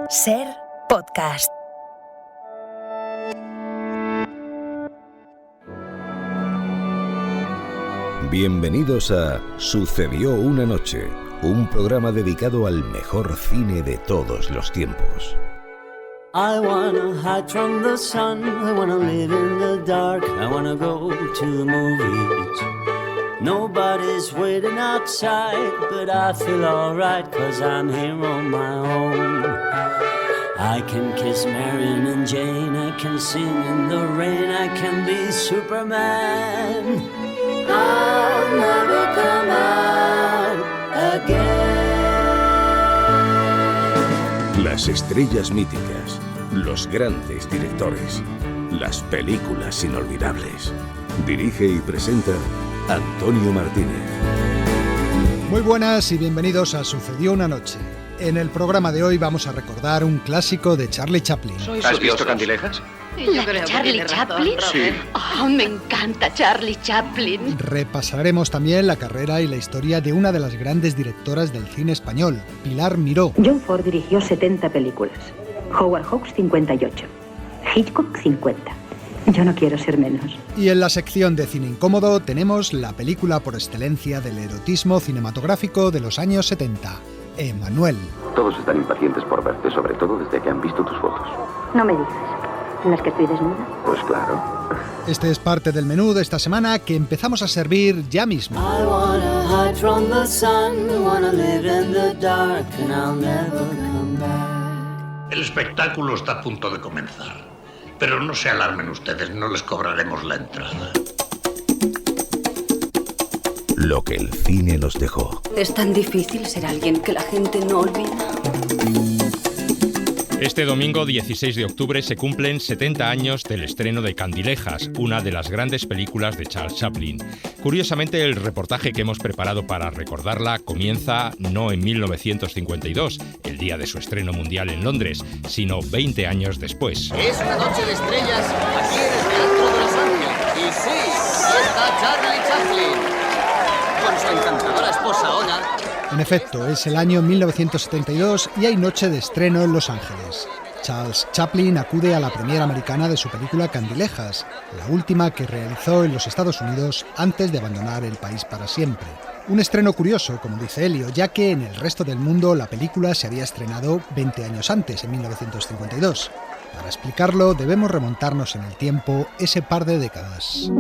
Ser podcast. Bienvenidos a Sucedió una noche, un programa dedicado al mejor cine de todos los tiempos. I wanna hide from the sun, I wanna live in the dark, I wanna go to the movies. Nobody's waiting outside, but I feel alright, 'cause I'm here on my own. I can kiss Marion and Jane, I can sing in the rain, I can be Superman. I'll never come out again. Las estrellas míticas, los grandes directores, las películas inolvidables. Dirige y presenta Antonio Martínez. Muy buenas y bienvenidos a Sucedió una noche. En el programa de hoy vamos a recordar un clásico de Charlie Chaplin. ¿Has visto Candilejas? ¿La de Charlie Chaplin? Sí. Oh, me encanta Charlie Chaplin. Repasaremos también la carrera y la historia de una de las grandes directoras del cine español, Pilar Miró. John Ford dirigió 70 películas, Howard Hawks 58, Hitchcock 50. Yo no quiero ser menos. Y en la sección de Cine Incómodo tenemos la película por excelencia del erotismo cinematográfico de los años 70, Emanuel. Todos están impacientes por verte, sobre todo desde que han visto tus fotos. No me digas, ¿en las que estoy desnuda? Pues claro. Este es parte del menú de esta semana que empezamos a servir ya mismo. I wanna hide from the sun, I wanna live in the dark, and I'll never come back. El espectáculo está a punto de comenzar. Pero no se alarmen ustedes, no les cobraremos la entrada. Lo que el cine nos dejó. Es tan difícil ser alguien que la gente no olvida. Este domingo 16 de octubre se cumplen 70 años del estreno de Candilejas, una de las grandes películas de Charles Chaplin. Curiosamente, el reportaje que hemos preparado para recordarla comienza no en 1952, el día de su estreno mundial en Londres, sino 20 años después. Es una noche de estrellas aquí en el Teatro de Los Ángeles. Y sí, aquí está Charlie Chaplin, con su encantadora esposa Ona. En efecto, es el año 1972 y hay noche de estreno en Los Ángeles. Charles Chaplin acude a la premiere americana de su película Candilejas, la última que realizó en los Estados Unidos antes de abandonar el país para siempre. Un estreno curioso, como dice Elio, ya que en el resto del mundo la película se había estrenado 20 años antes, en 1952. Para explicarlo, debemos remontarnos en el tiempo ese par de décadas.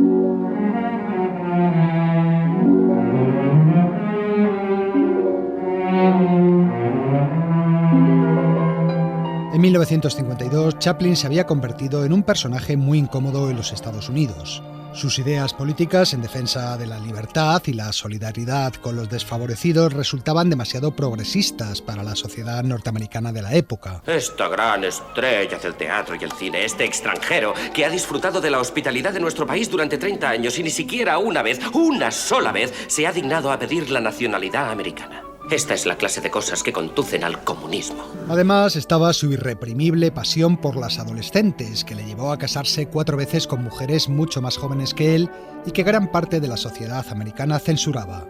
En 1952, Chaplin se había convertido en un personaje muy incómodo en los Estados Unidos. Sus ideas políticas en defensa de la libertad y la solidaridad con los desfavorecidos resultaban demasiado progresistas para la sociedad norteamericana de la época. Esta gran estrella del teatro y el cine, este extranjero que ha disfrutado de la hospitalidad de nuestro país durante 30 años y ni siquiera una sola vez, se ha dignado a pedir la nacionalidad americana. Esta es la clase de cosas que conducen al comunismo. Además, estaba su irreprimible pasión por las adolescentes, que le llevó a casarse 4 veces con mujeres mucho más jóvenes que él y que gran parte de la sociedad americana censuraba.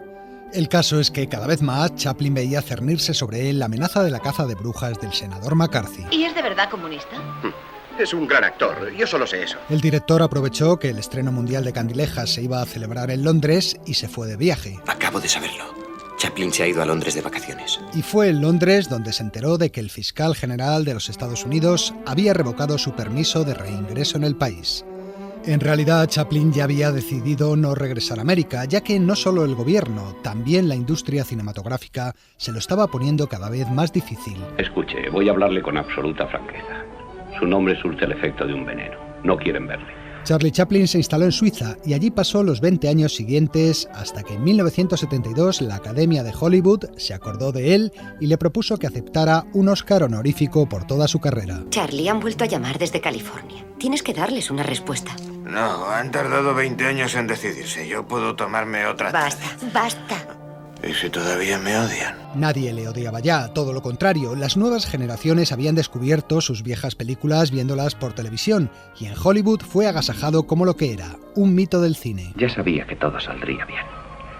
El caso es que cada vez más Chaplin veía cernirse sobre él la amenaza de la caza de brujas del senador McCarthy. ¿Y es de verdad comunista? Es un gran actor, yo solo sé eso. El director aprovechó que el estreno mundial de Candilejas se iba a celebrar en Londres y se fue de viaje. Acabo de saberlo. Chaplin se ha ido a Londres de vacaciones. Y fue en Londres donde se enteró de que el fiscal general de los Estados Unidos había revocado su permiso de reingreso en el país. En realidad, Chaplin ya había decidido no regresar a América, ya que no solo el gobierno, también la industria cinematográfica se lo estaba poniendo cada vez más difícil. Escuche, voy a hablarle con absoluta franqueza. Su nombre surte el efecto de un veneno. No quieren verle. Charlie Chaplin se instaló en Suiza y allí pasó los 20 años siguientes hasta que en 1972 la Academia de Hollywood se acordó de él y le propuso que aceptara un Oscar honorífico por toda su carrera. Charlie, han vuelto a llamar desde California. Tienes que darles una respuesta. No, han tardado 20 años en decidirse. Yo puedo tomarme otra tarde. Basta. ¿Y si todavía me odian? Nadie le odiaba ya, todo lo contrario. Las nuevas generaciones habían descubierto sus viejas películas viéndolas por televisión y en Hollywood fue agasajado como lo que era, un mito del cine. Ya sabía que todo saldría bien.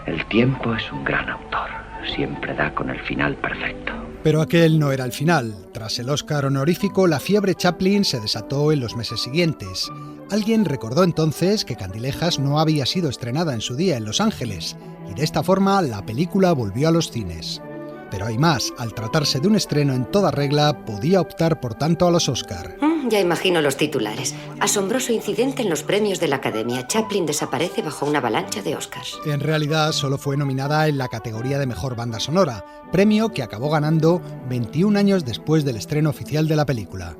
El tiempo es un gran autor. Siempre da con el final perfecto. Pero aquel no era el final. Tras el Oscar honorífico, la fiebre Chaplin se desató en los meses siguientes. Alguien recordó entonces que Candilejas no había sido estrenada en su día en Los Ángeles, y de esta forma la película volvió a los cines. Pero hay más, al tratarse de un estreno en toda regla, podía optar por tanto a los Oscar. Ya imagino los titulares. Asombroso incidente en los premios de la Academia. Chaplin desaparece bajo una avalancha de Oscars. En realidad solo fue nominada en la categoría de Mejor Banda Sonora, premio que acabó ganando 21 años después del estreno oficial de la película.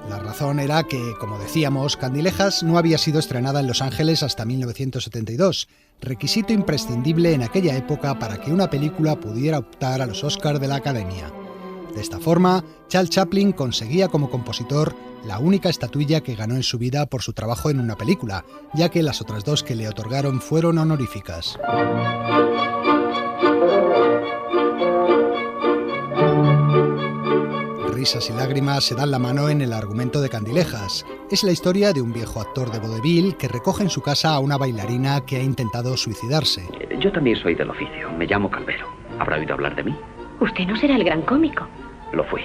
La razón era que, como decíamos, Candilejas no había sido estrenada en Los Ángeles hasta 1972, requisito imprescindible en aquella época para que una película pudiera optar a los Oscars de la Academia. De esta forma, Charles Chaplin conseguía como compositor la única estatuilla que ganó en su vida por su trabajo en una película, ya que las otras dos que le otorgaron fueron honoríficas. Risas y lágrimas se dan la mano en el argumento de Candilejas. Es la historia de un viejo actor de vodevil que recoge en su casa a una bailarina que ha intentado suicidarse. Yo también soy del oficio, me llamo Calvero. ¿Habrá oído hablar de mí? Usted no será el gran cómico. Lo fui.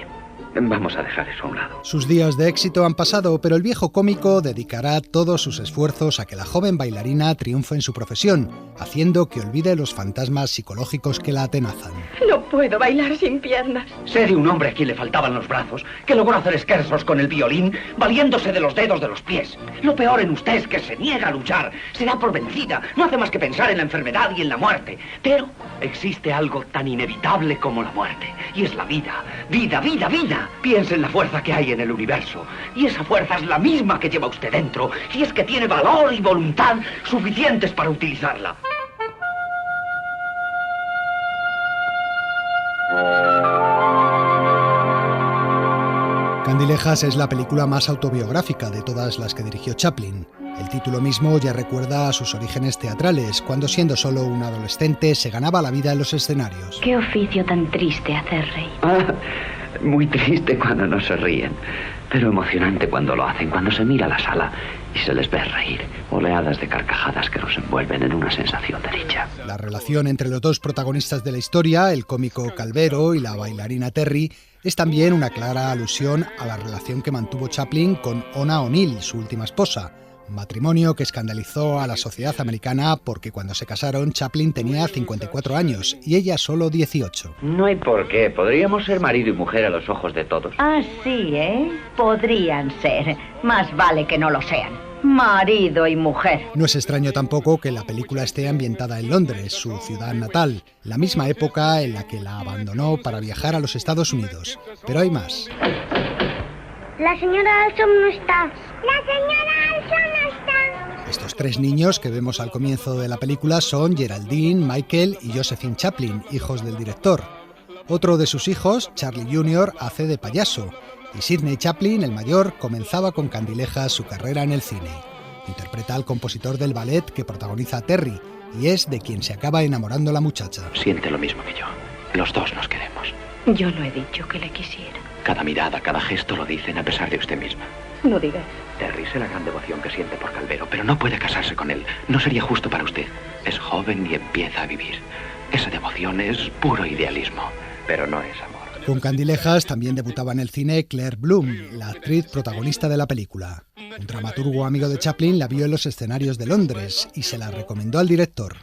Vamos a dejar eso a un lado. Sus días de éxito han pasado, pero el viejo cómico dedicará todos sus esfuerzos a que la joven bailarina triunfe en su profesión, haciendo que olvide los fantasmas psicológicos que la atenazan. No puedo bailar sin piernas. Sé de un hombre a quien le faltaban los brazos, que logró hacer esquerzos con el violín, valiéndose de los dedos de los pies. Lo peor en usted es que se niega a luchar, se da por vencida, no hace más que pensar en la enfermedad y en la muerte. Pero existe algo tan inevitable como la muerte, y es la vida. Vida, vida, vida. Piense en la fuerza que hay en el universo, y esa fuerza es la misma que lleva usted dentro, y es que tiene valor y voluntad suficientes para utilizarla. Candilejas es la película más autobiográfica de todas las que dirigió Chaplin. El título mismo ya recuerda a sus orígenes teatrales, cuando siendo solo un adolescente se ganaba la vida en los escenarios. Qué oficio tan triste hacer reír. Muy triste cuando no se ríen, pero emocionante cuando lo hacen, cuando se mira a la sala y se les ve reír. Oleadas de carcajadas que nos envuelven en una sensación de dicha. La relación entre los dos protagonistas de la historia, el cómico Calvero y la bailarina Terry, es también una clara alusión a la relación que mantuvo Chaplin con Ona O'Neill, su última esposa. Matrimonio que escandalizó a la sociedad americana porque cuando se casaron Chaplin tenía 54 años y ella solo 18. No hay por qué, podríamos ser marido y mujer a los ojos de todos. Ah, sí, ¿eh? Podrían ser. Más vale que no lo sean. Marido y mujer. No es extraño tampoco que la película esté ambientada en Londres, su ciudad natal, la misma época en la que la abandonó para viajar a los Estados Unidos. Pero hay más. La señora Alson no está. La señora Alson no está. Estos tres niños que vemos al comienzo de la película son Geraldine, Michael y Josephine Chaplin, hijos del director. Otro de sus hijos, Charlie Jr., hace de payaso, y Sidney Chaplin, el mayor, comenzaba con Candilejas su carrera en el cine. Interpreta al compositor del ballet que protagoniza a Terry, y es de quien se acaba enamorando la muchacha. Siente lo mismo que yo. Los dos nos queremos. Yo no he dicho que le quisiera. Cada mirada, cada gesto lo dicen a pesar de usted misma. No digas. Terry sé la gran devoción que siente por Calvero, pero no puede casarse con él. No sería justo para usted. Es joven y empieza a vivir. Esa devoción es puro idealismo, pero no es amor. Con Candilejas también debutaba en el cine Claire Bloom, la actriz protagonista de la película. Un dramaturgo amigo de Chaplin la vio en los escenarios de Londres y se la recomendó al director.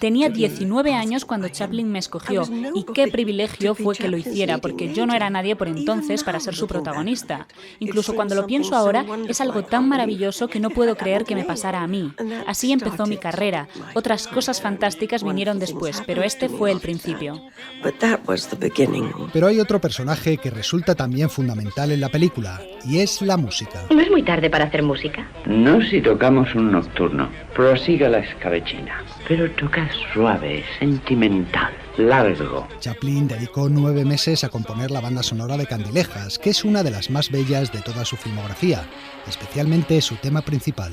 Tenía 19 años cuando Chaplin me escogió, y qué privilegio fue que lo hiciera, porque yo no era nadie por entonces para ser su protagonista. Incluso cuando lo pienso ahora, es algo tan maravilloso que no puedo creer que me pasara a mí. Así empezó mi carrera. Otras cosas fantásticas vinieron después, pero este fue el principio. Pero hay otro personaje que resulta también fundamental en la película, y es la música. ¿No es muy tarde para hacer música? No si tocamos un nocturno. Prosiga la escabechina, pero toca suave, sentimental, largo. Chaplin dedicó 9 meses a componer la banda sonora de Candilejas, que es una de las más bellas de toda su filmografía, especialmente su tema principal.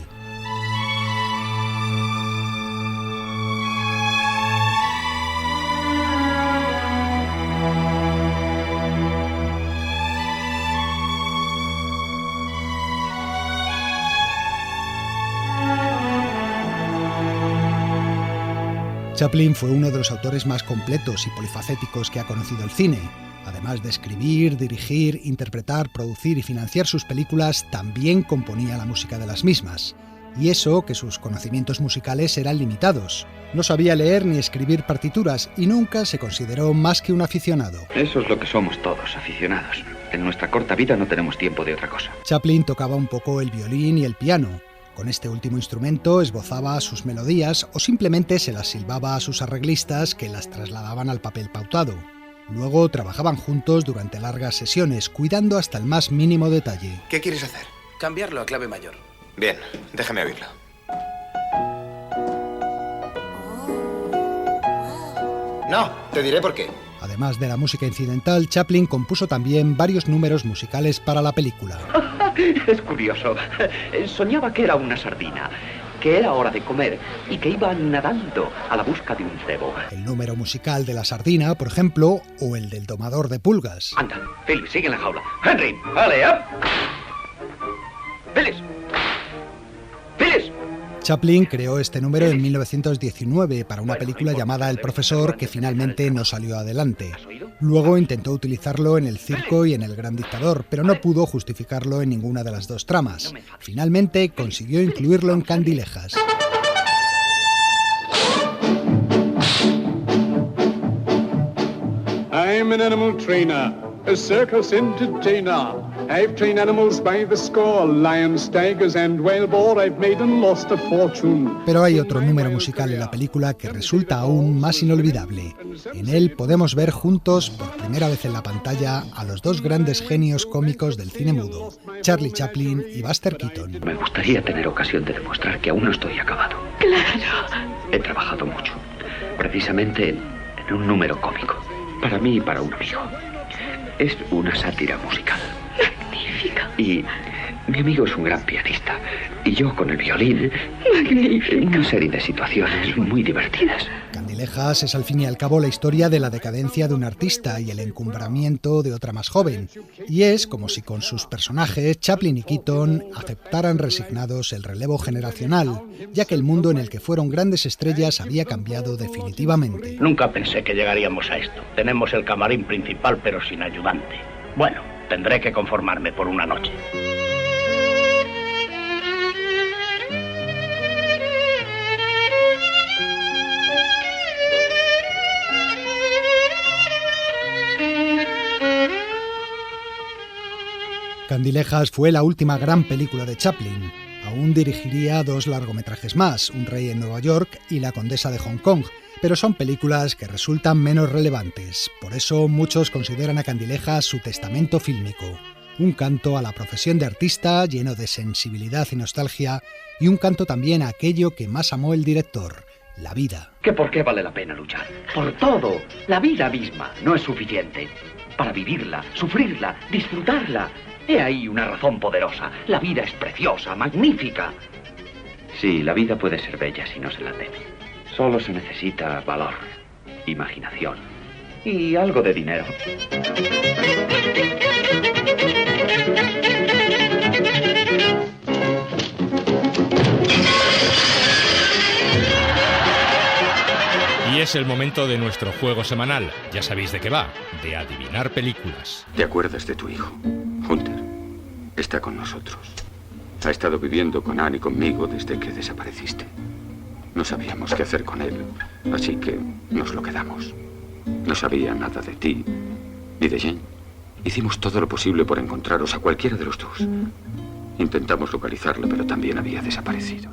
Chaplin fue uno de los autores más completos y polifacéticos que ha conocido el cine. Además de escribir, dirigir, interpretar, producir y financiar sus películas, también componía la música de las mismas. Y eso que sus conocimientos musicales eran limitados. No sabía leer ni escribir partituras y nunca se consideró más que un aficionado. Eso es lo que somos todos, aficionados. En nuestra corta vida no tenemos tiempo de otra cosa. Chaplin tocaba un poco el violín y el piano. Con este último instrumento esbozaba sus melodías o simplemente se las silbaba a sus arreglistas que las trasladaban al papel pautado. Luego trabajaban juntos durante largas sesiones, cuidando hasta el más mínimo detalle. ¿Qué quieres hacer? Cambiarlo a clave mayor. Bien, déjame oírlo. No, te diré por qué. Además de la música incidental, Chaplin compuso también varios números musicales para la película. Es curioso. Soñaba que era una sardina, que era hora de comer y que iba nadando a la busca de un cebo. El número musical de la sardina, por ejemplo, o el del domador de pulgas. Anda, Phyllis, sigue en la jaula. Henry, vale, ¿eh? Phyllis. Phyllis. Chaplin creó este número en 1919 para una película llamada El Profesor, que finalmente no salió adelante. Luego intentó utilizarlo en El Circo y en El Gran Dictador, pero no pudo justificarlo en ninguna de las dos tramas. Finalmente consiguió incluirlo en Candilejas. I'm an animal trainer, a circus entertainer. I've trained animals by the score, lions, tigers and wild boar. I've made and lost a fortune. Pero hay otro número musical en la película que resulta aún más inolvidable. En él podemos ver juntos, por primera vez en la pantalla, a los dos grandes genios cómicos del cine mudo, Charlie Chaplin y Buster Keaton. Me gustaría tener ocasión de demostrar que aún no estoy acabado. Claro. He trabajado mucho, precisamente en un número cómico, para mí y para un amigo. Es una sátira musical. Magnífica. Y mi amigo es un gran pianista. Y yo con el violín. Magnífica. Una serie de situaciones muy divertidas. Candilejas es al fin y al cabo la historia de la decadencia de un artista y el encumbramiento de otra más joven. Y es como si con sus personajes, Chaplin y Keaton, aceptaran resignados el relevo generacional, ya que el mundo en el que fueron grandes estrellas había cambiado definitivamente. Nunca pensé que llegaríamos a esto. Tenemos el camarín principal, pero sin ayudante. Bueno, tendré que conformarme por una noche. Candilejas fue la última gran película de Chaplin. Aún dirigiría dos largometrajes más, Un rey en Nueva York y La condesa de Hong Kong, pero son películas que resultan menos relevantes. Por eso muchos consideran a Candilejas su testamento fílmico. Un canto a la profesión de artista lleno de sensibilidad y nostalgia, y un canto también a aquello que más amó el director, la vida. ¿Que por qué vale la pena luchar? Por todo. La vida misma no es suficiente. Para vivirla, sufrirla, disfrutarla. He ahí una razón poderosa. La vida es preciosa, magnífica. Sí, la vida puede ser bella si no se la teme. Solo se necesita valor, imaginación y algo de dinero. Y es el momento de nuestro juego semanal. Ya sabéis de qué va, de adivinar películas. ¿Te acuerdas de tu hijo? Hunter está con nosotros. Ha estado viviendo con Anne y conmigo desde que desapareciste. No sabíamos qué hacer con él, así que nos lo quedamos. No sabía nada de ti, ni de Jane. Hicimos todo lo posible por encontraros a cualquiera de los dos. Intentamos localizarla, pero también había desaparecido.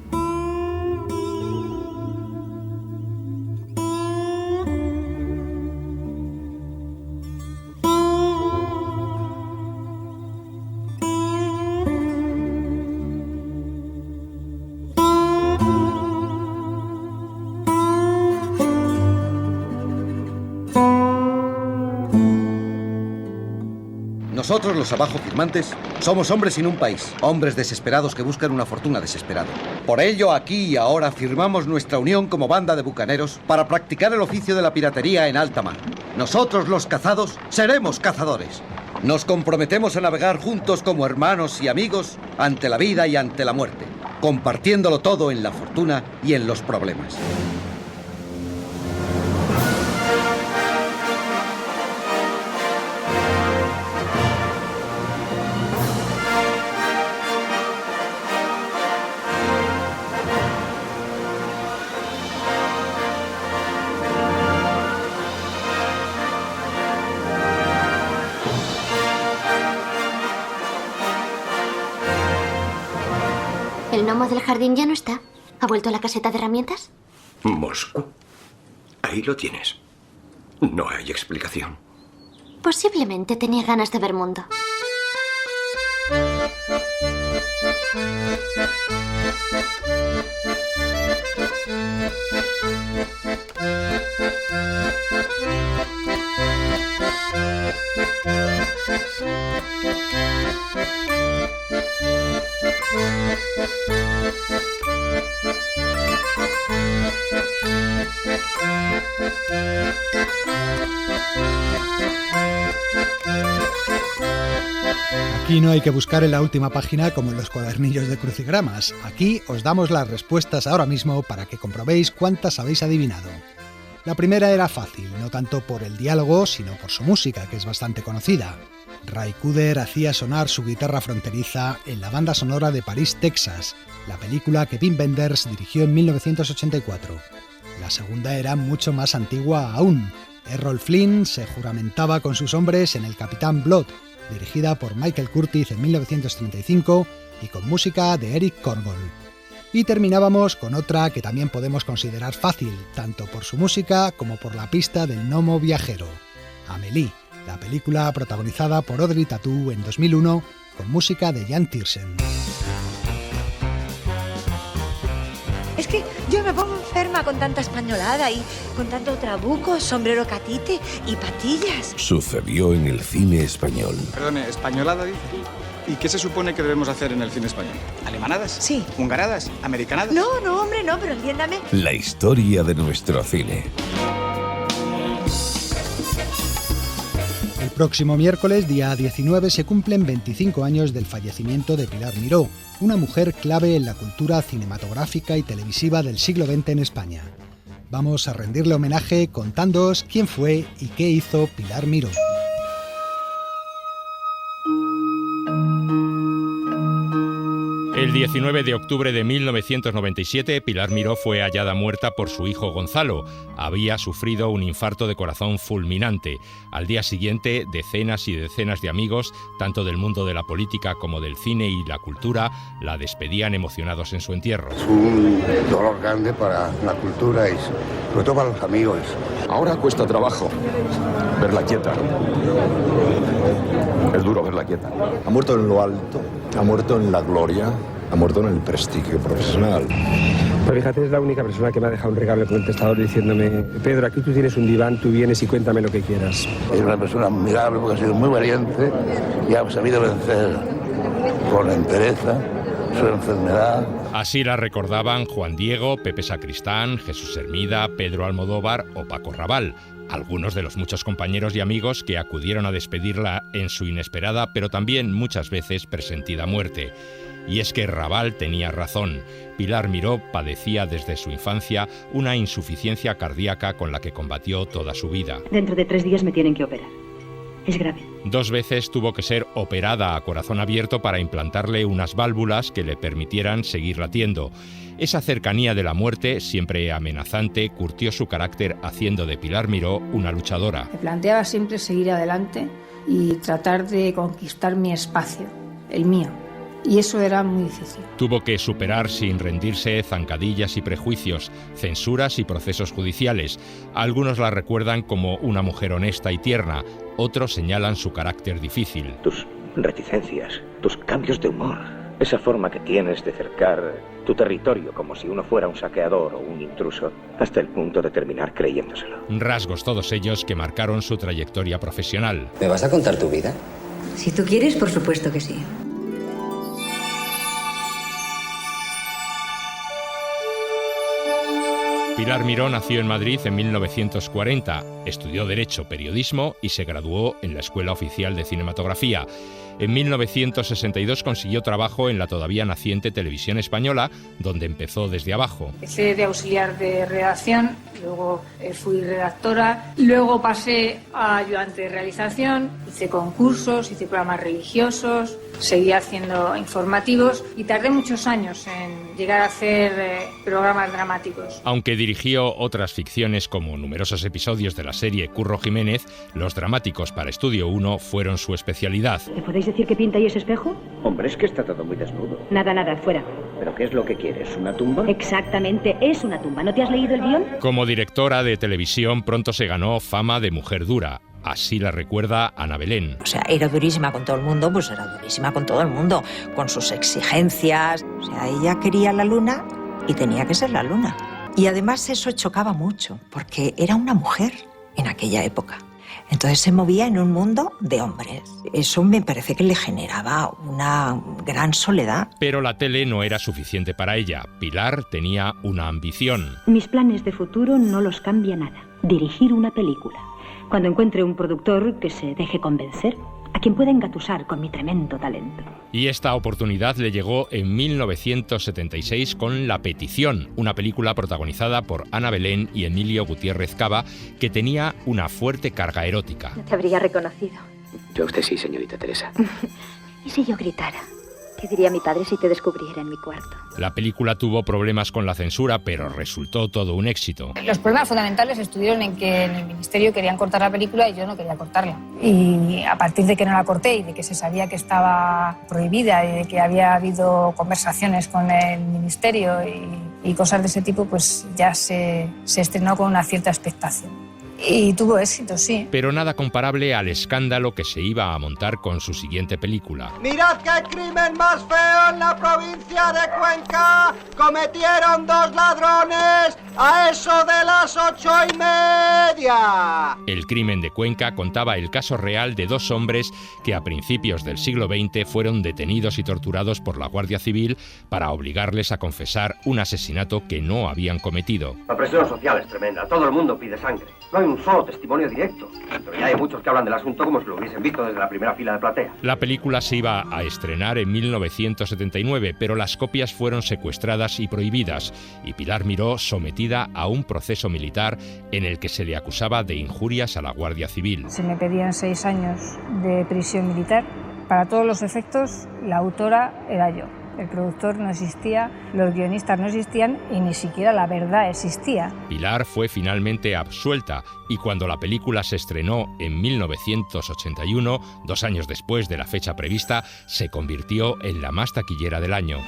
Nosotros, los abajo firmantes, somos hombres sin un país, hombres desesperados que buscan una fortuna desesperada. Por ello, aquí y ahora firmamos nuestra unión como banda de bucaneros para practicar el oficio de la piratería en alta mar. Nosotros, los cazados, seremos cazadores. Nos comprometemos a navegar juntos como hermanos y amigos ante la vida y ante la muerte, compartiéndolo todo en la fortuna y en los problemas. ¿El gnomo del jardín ya no está? ¿Ha vuelto a la caseta de herramientas? Moscú. Ahí lo tienes. No hay explicación. Posiblemente tenía ganas de ver mundo. Aquí no hay que buscar en la última página como en los cuadernillos de crucigramas. Aquí os damos las respuestas ahora mismo para que comprobéis cuántas habéis adivinado. La primera era fácil, no tanto por el diálogo, sino por su música, que es bastante conocida. Ray Cooder hacía sonar su guitarra fronteriza en la banda sonora de París, Texas, la película que Wim Wenders dirigió en 1984. La segunda era mucho más antigua aún. Errol Flynn se juramentaba con sus hombres en El Capitán Blood, dirigida por Michael Curtiz en 1935 y con música de Eric Cornwall. Y terminábamos con otra que también podemos considerar fácil, tanto por su música como por la pista del gnomo viajero, Amélie, la película protagonizada por Audrey Tautou en 2001 con música de Jan Tiersen. Es que yo me pongo enferma con tanta españolada y con tanto trabuco, sombrero catite y patillas. Sucedió en el cine español. Perdone, ¿españolada dice? ¿Y qué se supone que debemos hacer en el cine español? ¿Alemanadas? Sí. ¿Hungaradas? ¿Americanadas? No, hombre, no, pero entiéndame. La historia de nuestro cine. El próximo miércoles, día 19, se cumplen 25 años del fallecimiento de Pilar Miró, una mujer clave en la cultura cinematográfica y televisiva del siglo XX en España. Vamos a rendirle homenaje contándoos quién fue y qué hizo Pilar Miró. El 19 de octubre de 1997, Pilar Miró fue hallada muerta por su hijo Gonzalo. Había sufrido un infarto de corazón fulminante. Al día siguiente, decenas y decenas de amigos, tanto del mundo de la política como del cine y la cultura, la despedían emocionados en su entierro. Es un dolor grande para la cultura y sobre todo para los amigos. Ahora cuesta trabajo verla quieta. Es duro verla quieta. Ha muerto en lo alto, ha muerto en la gloria, ha muerto en el prestigio profesional. Pues fíjate, es la única persona que me ha dejado un regalo contestador diciéndome: Pedro, aquí tú tienes un diván, tú vienes y cuéntame lo que quieras. Es una persona admirable porque ha sido muy valiente y ha sabido vencer con entereza su enfermedad. Así la recordaban Juan Diego, Pepe Sacristán, Jesús Hermida, Pedro Almodóvar o Paco Raval, algunos de los muchos compañeros y amigos que acudieron a despedirla en su inesperada, pero también muchas veces presentida muerte. Y es que Raval tenía razón. Pilar Miró padecía desde su infancia una insuficiencia cardíaca con la que combatió toda su vida. Dentro de 3 días me tienen que operar. Es grave. 2 veces tuvo que ser operada a corazón abierto para implantarle unas válvulas que le permitieran seguir latiendo. Esa cercanía de la muerte, siempre amenazante, curtió su carácter haciendo de Pilar Miró una luchadora. Me planteaba siempre seguir adelante y tratar de conquistar mi espacio, el mío. Y eso era muy difícil. Tuvo que superar sin rendirse zancadillas y prejuicios, censuras y procesos judiciales. Algunos la recuerdan como una mujer honesta y tierna, otros señalan su carácter difícil. Tus reticencias, tus cambios de humor, esa forma que tienes de cercar tu territorio como si uno fuera un saqueador o un intruso, hasta el punto de terminar creyéndoselo. Rasgos todos ellos que marcaron su trayectoria profesional. ¿Me vas a contar tu vida? Si tú quieres, por supuesto que sí. Pilar Miró nació en Madrid en 1940, estudió Derecho, Periodismo y se graduó en la Escuela Oficial de Cinematografía. En 1962 consiguió trabajo en la todavía naciente Televisión Española, donde empezó desde abajo. Empecé de auxiliar de redacción, luego fui redactora, luego pasé a ayudante de realización, hice concursos, hice programas religiosos, seguí haciendo informativos y tardé muchos años en llegar a hacer programas dramáticos. Aunque dirigió otras ficciones como numerosos episodios de la serie Curro Jiménez, los dramáticos para Estudio 1 fueron su especialidad. ¿Me podéis decir qué pinta ahí ese espejo? Hombre, es que está todo muy desnudo. Nada, fuera. ¿Pero qué es lo que quieres? ¿Una tumba? Exactamente, es una tumba. ¿No te has leído el guión? Como directora de televisión pronto se ganó fama de mujer dura. Así la recuerda Ana Belén. O sea, era durísima con todo el mundo, pues era durísima con todo el mundo, con sus exigencias. O sea, ella quería la luna y tenía que ser la luna. Y además eso chocaba mucho, porque era una mujer en aquella época. Entonces se movía en un mundo de hombres. Eso me parece que le generaba una gran soledad. Pero la tele no era suficiente para ella. Pilar tenía una ambición. Mis planes de futuro no los cambia nada. Dirigir una película. Cuando encuentre un productor que se deje convencer, a quien pueda engatusar con mi tremendo talento. Y esta oportunidad le llegó en 1976 con La Petición, una película protagonizada por Ana Belén y Emilio Gutiérrez Cava, que tenía una fuerte carga erótica. No te habría reconocido. Yo a usted sí, señorita Teresa. ¿Y si yo gritara? ¿Qué diría mi padre si te descubriera en mi cuarto? La película tuvo problemas con la censura, pero resultó todo un éxito. Los problemas fundamentales estuvieron en que en el ministerio querían cortar la película y yo no quería cortarla. Y a partir de que no la corté y de que se sabía que estaba prohibida y de que había habido conversaciones con el ministerio y cosas de ese tipo, pues ya se estrenó con una cierta expectación. Y tuvo éxito, sí. Pero nada comparable al escándalo que se iba a montar con su siguiente película. ¡Mirad qué crimen más feo en la provincia de Cuenca! ¡Cometieron 2 ladrones a eso de las 8:30! El crimen de Cuenca contaba el caso real de 2 hombres que a principios del siglo XX fueron detenidos y torturados por la Guardia Civil para obligarles a confesar un asesinato que no habían cometido. La presión social es tremenda. Todo el mundo pide sangre. No hay un solo testimonio directo. Pero ya hay muchos que hablan del asunto como si lo hubiesen visto desde la primera fila de platea. La película se iba a estrenar en 1979, pero las copias fueron secuestradas y prohibidas, y Pilar Miró sometida a un proceso militar en el que se le acusaba de injurias a la Guardia Civil. Se me pedían 6 años de prisión militar. Para todos los efectos, la autora era yo. El productor no existía, los guionistas no existían y ni siquiera la verdad existía. Pilar fue finalmente absuelta y cuando la película se estrenó en 1981, 2 años después de la fecha prevista, se convirtió en la más taquillera del año.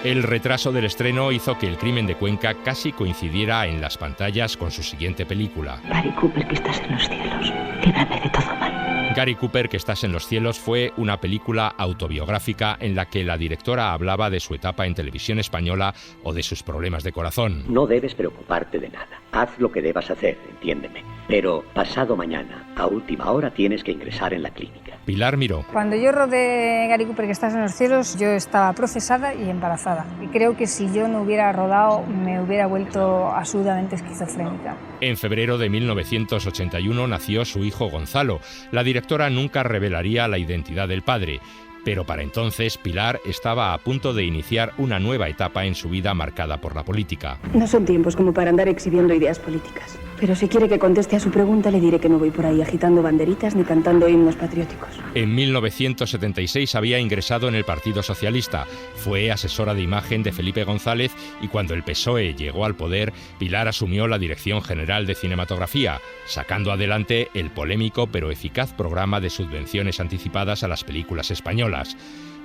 El retraso del estreno hizo que El crimen de Cuenca casi coincidiera en las pantallas con su siguiente película. Gary Cooper, que estás en los cielos, líbrame de todo mal. Gary Cooper, que estás en los cielos, fue una película autobiográfica en la que la directora hablaba de su etapa en televisión española o de sus problemas de corazón. No debes preocuparte de nada. Haz lo que debas hacer, entiéndeme. Pero pasado mañana, a última hora, tienes que ingresar en la clínica. Pilar Miró. Cuando yo rodé Gary Cooper, que estás en los cielos, yo estaba procesada y embarazada. Y creo que si yo no hubiera rodado, me hubiera vuelto absolutamente esquizofrénica. En febrero de 1981 nació su hijo Gonzalo. La directora nunca revelaría la identidad del padre, pero para entonces Pilar estaba a punto de iniciar una nueva etapa en su vida marcada por la política. No son tiempos como para andar exhibiendo ideas políticas. Pero si quiere que conteste a su pregunta, le diré que no voy por ahí agitando banderitas ni cantando himnos patrióticos. En 1976 había ingresado en el Partido Socialista. Fue asesora de imagen de Felipe González y cuando el PSOE llegó al poder, Pilar asumió la Dirección General de Cinematografía, sacando adelante el polémico pero eficaz programa de subvenciones anticipadas a las películas españolas.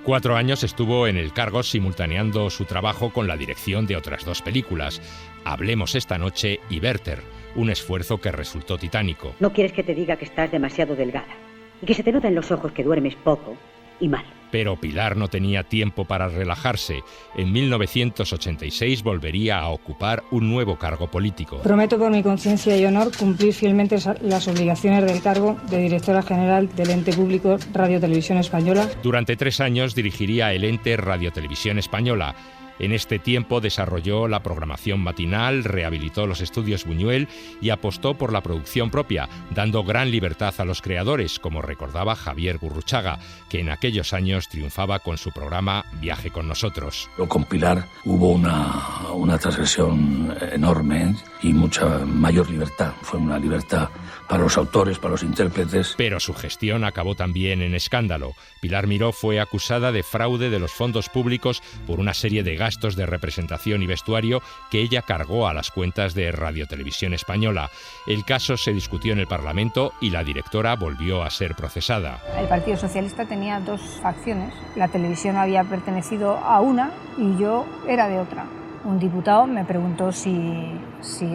4 años estuvo en el cargo simultaneando su trabajo con la dirección de otras 2 películas, Hablemos esta noche y Werther, un esfuerzo que resultó titánico. No quieres que te diga que estás demasiado delgada y que se te nota en los ojos que duermes poco y mal. Pero Pilar no tenía tiempo para relajarse. En 1986 volvería a ocupar un nuevo cargo político. Prometo por mi conciencia y honor cumplir fielmente las obligaciones del cargo de directora general del ente público Radio Televisión Española. Durante 3 años dirigiría el ente Radio Televisión Española. En este tiempo desarrolló la programación matinal, rehabilitó los estudios Buñuel y apostó por la producción propia, dando gran libertad a los creadores, como recordaba Javier Gurruchaga, que en aquellos años triunfaba con su programa Viaje con nosotros. Con Pilar hubo una transgresión enorme y mucha mayor libertad. Fue una libertad para los autores, para los intérpretes. Pero su gestión acabó también en escándalo. Pilar Miró fue acusada de fraude de los fondos públicos por una serie de gastos gastos de representación y vestuario que ella cargó a las cuentas de Radio Televisión Española. El caso se discutió en el Parlamento y la directora volvió a ser procesada. El Partido Socialista tenía dos facciones. La televisión había pertenecido a una y yo era de otra. Un diputado me preguntó si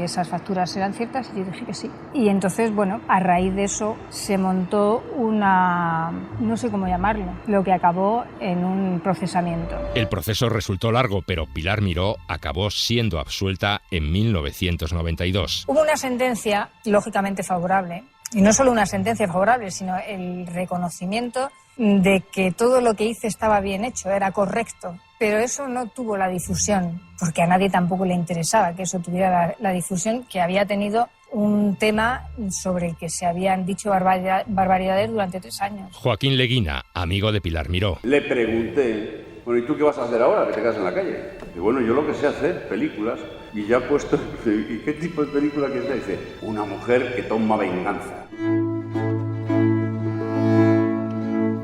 esas facturas eran ciertas y yo dije que sí. Y entonces, bueno, a raíz de eso se montó no sé cómo llamarlo, lo que acabó en un procesamiento. El proceso resultó largo, pero Pilar Miró acabó siendo absuelta en 1992. Hubo una sentencia lógicamente favorable, y no solo una sentencia favorable, sino el reconocimiento de que todo lo que hice estaba bien hecho, era correcto. Pero eso no tuvo la difusión, porque a nadie tampoco le interesaba que eso tuviera la difusión que había tenido un tema sobre el que se habían dicho barbaridades durante 3 años. Joaquín Leguina, amigo de Pilar Miró. Le pregunté, bueno, ¿y tú qué vas a hacer ahora, que te quedas en la calle? Y bueno, yo lo que sé hacer, películas, y ya he puesto, ¿y qué tipo de película que sea? Dice, una mujer que toma venganza.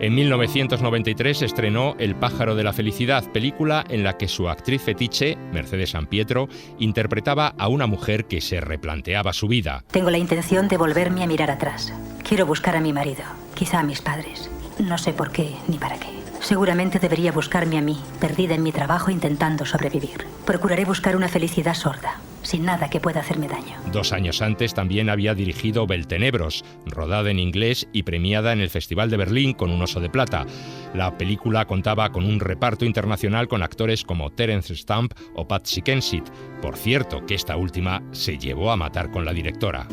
En 1993 estrenó El pájaro de la felicidad, película en la que su actriz fetiche, Mercedes Sampietro, interpretaba a una mujer que se replanteaba su vida. Tengo la intención de volverme a mirar atrás. Quiero buscar a mi marido, quizá a mis padres. No sé por qué ni para qué. Seguramente debería buscarme a mí, perdida en mi trabajo intentando sobrevivir. Procuraré buscar una felicidad sorda, sin nada que pueda hacerme daño. 2 años antes también había dirigido Beltenebros, rodada en inglés y premiada en el Festival de Berlín con un Oso de Plata. La película contaba con un reparto internacional con actores como Terence Stamp o Patsy Kensit. Por cierto, que esta última se llevó a matar con la directora.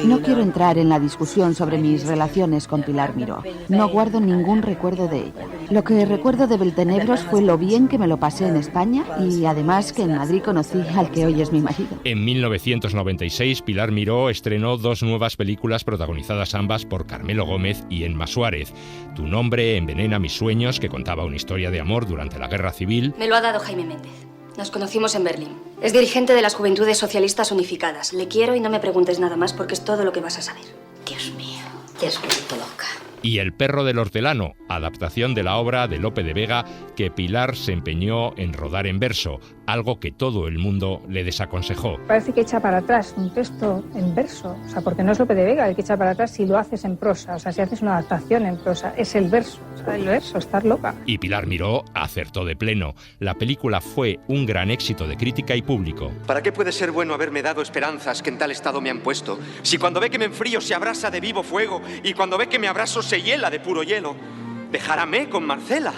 No quiero entrar en la discusión sobre mis relaciones con Pilar Miró. No guardo ningún recuerdo de ella. Lo que recuerdo de Beltenebros fue lo bien que me lo pasé en España y además que en Madrid conocí al que hoy es mi marido. En 1996, Pilar Miró estrenó 2 nuevas películas protagonizadas ambas por Carmelo Gómez y Emma Suárez. Tu nombre envenena mis sueños, que contaba una historia de amor durante la Guerra Civil. Me lo ha dado Jaime Méndez. Nos conocimos en Berlín. Es dirigente de las Juventudes Socialistas Unificadas. Le quiero y no me preguntes nada más porque es todo lo que vas a saber. Dios mío, te has vuelto loca. Y El perro del hortelano, adaptación de la obra de Lope de Vega que Pilar se empeñó en rodar en verso, algo que todo el mundo le desaconsejó. Parece que echa para atrás un texto en verso, o sea, porque no es Lope de Vega el que echa para atrás si lo haces en prosa, o sea, si haces una adaptación en prosa, es el verso, o sea, el verso, estar loca. Y Pilar Miró acertó de pleno. La película fue un gran éxito de crítica y público. ¿Para qué puede ser bueno haberme dado esperanzas que en tal estado me han puesto? Si cuando ve que me enfrío se abrasa de vivo fuego y cuando ve que me abraso se hiela de puro hielo. Dejáramé con Marcela.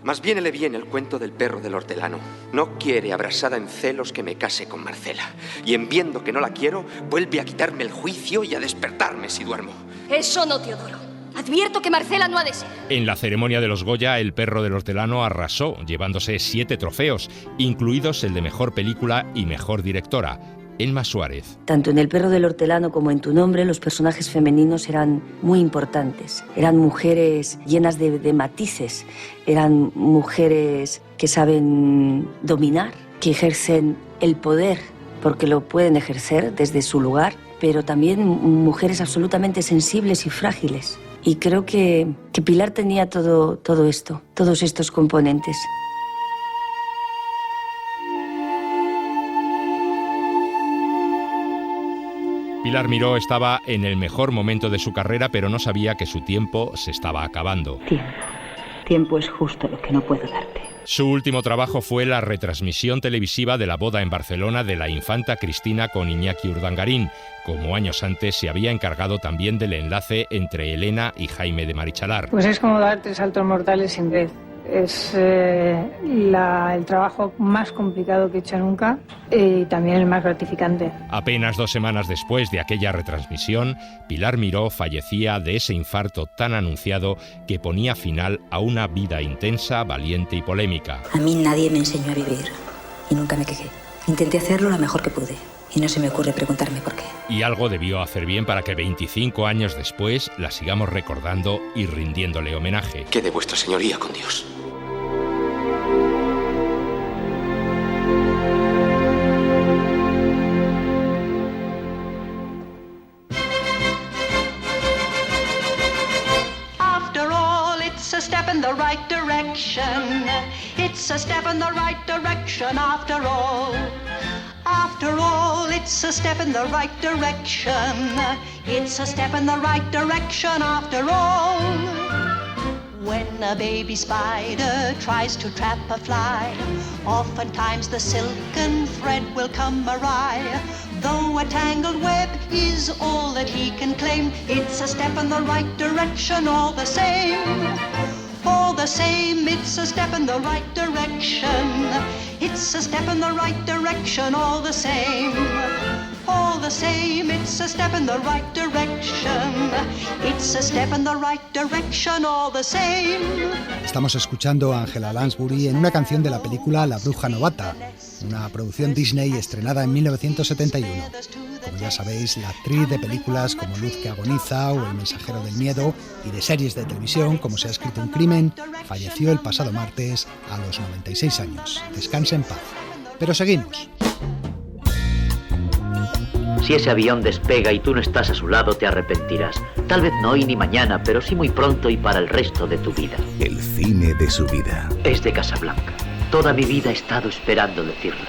Más bien le viene el cuento del perro del hortelano. No quiere, abrasada en celos, que me case con Marcela. Y en viendo que no la quiero, vuelve a quitarme el juicio y a despertarme si duermo. Eso no, Teodoro. Advierto que Marcela no ha de ser. En la ceremonia de los Goya, El perro del hortelano arrasó, llevándose 7 trofeos, incluidos el de Mejor Película y Mejor Directora. Emma Suárez. Tanto en El perro del hortelano como en Tu nombre, los personajes femeninos eran muy importantes. Eran mujeres llenas de matices. Eran mujeres que saben dominar, que ejercen el poder, porque lo pueden ejercer desde su lugar, pero también mujeres absolutamente sensibles y frágiles. Y creo que Pilar tenía todo esto, todos estos componentes. Pilar Miró estaba en el mejor momento de su carrera, pero no sabía que su tiempo se estaba acabando. Tiempo es justo lo que no puedo darte. Su último trabajo fue la retransmisión televisiva de la boda en Barcelona de la infanta Cristina con Iñaki Urdangarín. Como años antes se había encargado también del enlace entre Elena y Jaime de Marichalar. Pues es como dar 3 saltos mortales sin vez. Es el trabajo más complicado que he hecho nunca y también el más gratificante. Apenas 2 semanas después de aquella retransmisión, Pilar Miró fallecía de ese infarto tan anunciado que ponía final a una vida intensa, valiente y polémica. A mí nadie me enseñó a vivir y nunca me quejé. Intenté hacerlo lo mejor que pude y no se me ocurre preguntarme por qué. Y algo debió hacer bien para que 25 años después la sigamos recordando y rindiéndole homenaje. Quede vuestra señoría con Dios. After all, it's a step in the right direction. it's a step in the right direction after all. After all, it's a step in the right direction. It's a step in the right direction after all. When a baby spider tries to trap a fly, oftentimes the silken thread will come awry. Though a tangled web is all that he can claim, it's a step in the right direction all the same. All the same, it's a step in the right direction. It's a step in the right direction all the same. All the same, it's a step in the right direction. It's a step in the right direction all the same. Estamos escuchando a Angela Lansbury en una canción de la película La bruja novata, una producción Disney estrenada en 1971. Como ya sabéis, la actriz de películas como Luz que agoniza o El mensajero del miedo y de series de televisión como Se ha escrito un crimen, falleció el pasado martes a los 96 años. Descanse en paz. Pero seguimos. Si ese avión despega y tú no estás a su lado, te arrepentirás. Tal vez no hoy ni mañana, pero sí muy pronto y para el resto de tu vida. El cine de su vida. Es de Casablanca. Toda mi vida he estado esperando decirlo.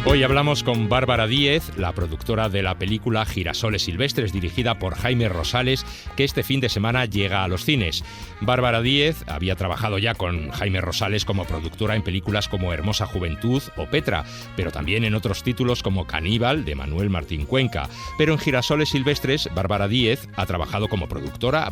Hoy hablamos con Bárbara Díez, la productora de la película Girasoles silvestres, dirigida por Jaime Rosales, que este fin de semana llega a los cines. Bárbara Díez había trabajado ya con Jaime Rosales como productora en películas como Hermosa Juventud o Petra, pero también en otros títulos como Caníbal, de Manuel Martín Cuenca. Pero en Girasoles silvestres, Bárbara Díez ha trabajado como productora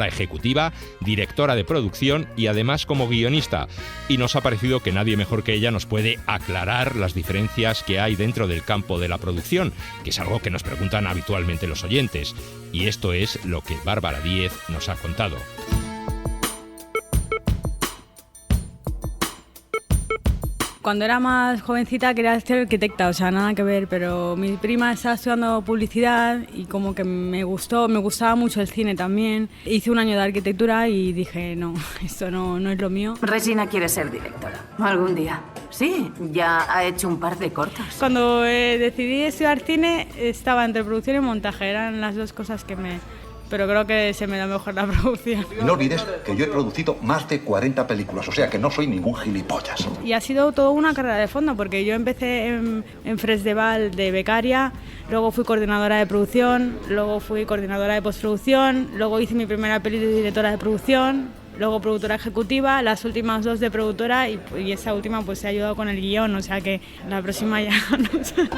ejecutiva, directora de producción y además como guionista. Y nos ha parecido que nadie mejor que ella nos puede aclarar las diferencias que hay dentro del campo de la producción, que es algo que nos preguntan habitualmente los oyentes. Y esto es lo que Bárbara Díez nos ha contado. Cuando era más jovencita quería ser arquitecta, o sea, nada que ver, pero mi prima estaba estudiando publicidad y como que me gustaba mucho el cine también. Hice un año de arquitectura y dije, no, esto no es lo mío. Resina quiere ser directora, algún día. Sí, ya ha hecho un par de cortos. Cuando decidí estudiar cine estaba entre producción y montaje, eran las dos cosas que pero creo que se me da mejor la producción. No olvides que yo he producido más de 40 películas, o sea que no soy ningún gilipollas. Y ha sido toda una carrera de fondo, porque yo empecé en Fresdeval de becaria, luego fui coordinadora de producción, luego fui coordinadora de postproducción, luego hice mi primera peli de directora de producción, luego productora ejecutiva, las últimas dos de productora y esa última pues se ha ayudado con el guión, o sea que la próxima ya no sé.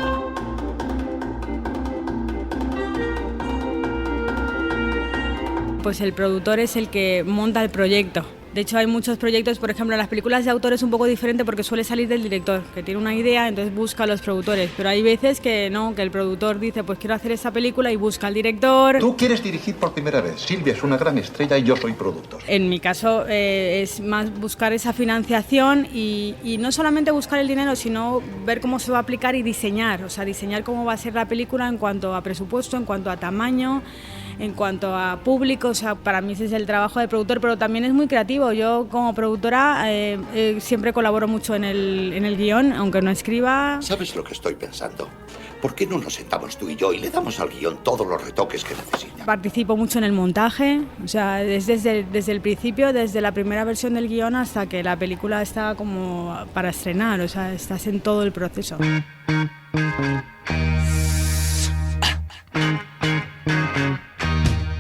Pues el productor es el que monta el proyecto. De hecho, hay muchos proyectos, por ejemplo, en las películas de autor es un poco diferente porque suele salir del director, que tiene una idea, entonces busca a los productores. Pero hay veces que no, que el productor dice, pues quiero hacer esa película y busca al director. Tú quieres dirigir por primera vez. Silvia es una gran estrella y yo soy productor. En mi caso es más buscar esa financiación y no solamente buscar el dinero, sino ver cómo se va a aplicar y diseñar. O sea, diseñar cómo va a ser la película en cuanto a presupuesto, en cuanto a tamaño, en cuanto a público. O sea, para mí ese es el trabajo de productor, pero también es muy creativo. Yo como productora siempre colaboro mucho en el guión, aunque no escriba. ¿Sabes lo que estoy pensando? ¿Por qué no nos sentamos tú y yo y le damos al guión todos los retoques que necesita? Participo mucho en el montaje, o sea, desde el principio, desde la primera versión del guión hasta que la película está como para estrenar, o sea, estás en todo el proceso.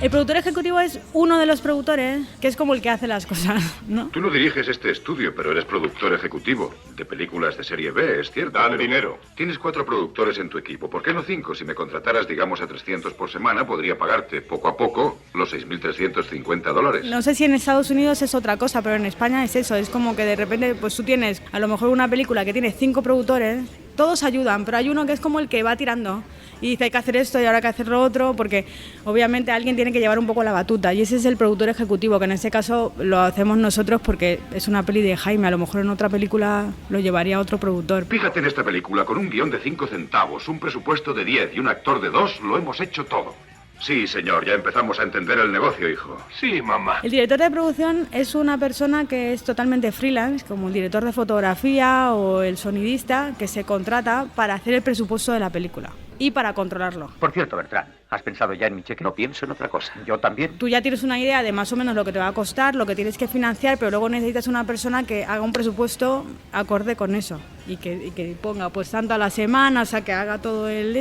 El productor ejecutivo es uno de los productores, que es como el que hace las cosas, ¿no? Tú no diriges este estudio, pero eres productor ejecutivo de películas de serie B, es cierto. Dale dinero. Tienes 4 productores en tu equipo. ¿Por qué no 5? Si me contrataras, digamos, a 300 por semana, podría pagarte poco a poco los $6.350. No sé si en Estados Unidos es otra cosa, pero en España es eso. Es como que de repente, pues tú tienes a lo mejor una película que tiene 5 productores, todos ayudan, pero hay uno que es como el que va tirando y dice hay que hacer esto y ahora hay que hacer lo otro, porque obviamente alguien tiene que llevar un poco la batuta y ese es el productor ejecutivo, que en este caso lo hacemos nosotros porque es una peli de Jaime, a lo mejor en otra película lo llevaría otro productor. Fíjate en esta película, con un guión de 5 centavos, un presupuesto de 10 y un actor de 2, lo hemos hecho todo. Sí, señor, ya empezamos a entender el negocio, hijo. Sí, mamá. El director de producción es una persona que es totalmente freelance, como el director de fotografía o el sonidista, que se contrata para hacer el presupuesto de la película. y para controlarlo. Por cierto, Bertrand, ¿has pensado ya en mi cheque? No pienso en otra cosa. Yo también. Tú ya tienes una idea de más o menos lo que te va a costar, lo que tienes que financiar, pero luego necesitas una persona que haga un presupuesto acorde con eso y que ponga pues tanto a la semana, o sea, que haga todo el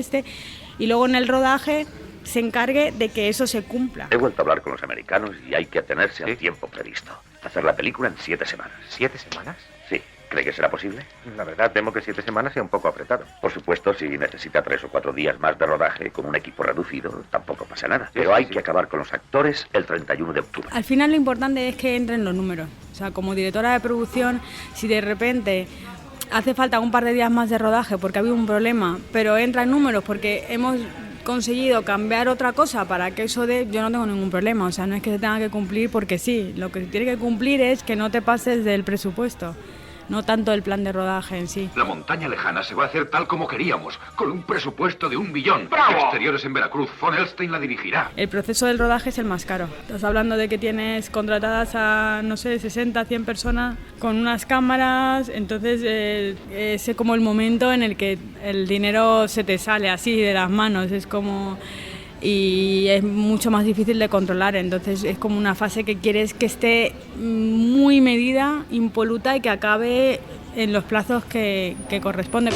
y luego en el rodaje se encargue de que eso se cumpla. He vuelto a hablar con los americanos y hay que atenerse al tiempo previsto. Hacer la película en 7 semanas. ¿7 semanas? Sí. ¿Cree que será posible? La verdad, temo que 7 semanas sea un poco apretado. Por supuesto, si necesita 3 o 4 días más de rodaje con un equipo reducido, tampoco pasa nada. Pero hay que acabar con los actores el 31 de octubre. Al final lo importante es que entren los números. O sea, como directora de producción, si de repente hace falta un par de días más de rodaje porque ha habido un problema, pero entran números porque hemos conseguido cambiar otra cosa para que eso yo no tengo ningún problema, o sea, no es que se tenga que cumplir porque sí, lo que tiene que cumplir es que no te pases del presupuesto, no tanto el plan de rodaje en sí. La montaña lejana se va a hacer tal como queríamos, con un presupuesto de 1 billón. ¡Bravo! Exteriores en Veracruz, Von Elstein la dirigirá. El proceso del rodaje es el más caro. Estás hablando de que tienes contratadas a, no sé, 60, 100 personas con unas cámaras, entonces es como el momento en el que el dinero se te sale así de las manos, es como... y es mucho más difícil de controlar, entonces es como una fase que quieres que esté muy medida, impoluta y que acabe en los plazos que corresponden.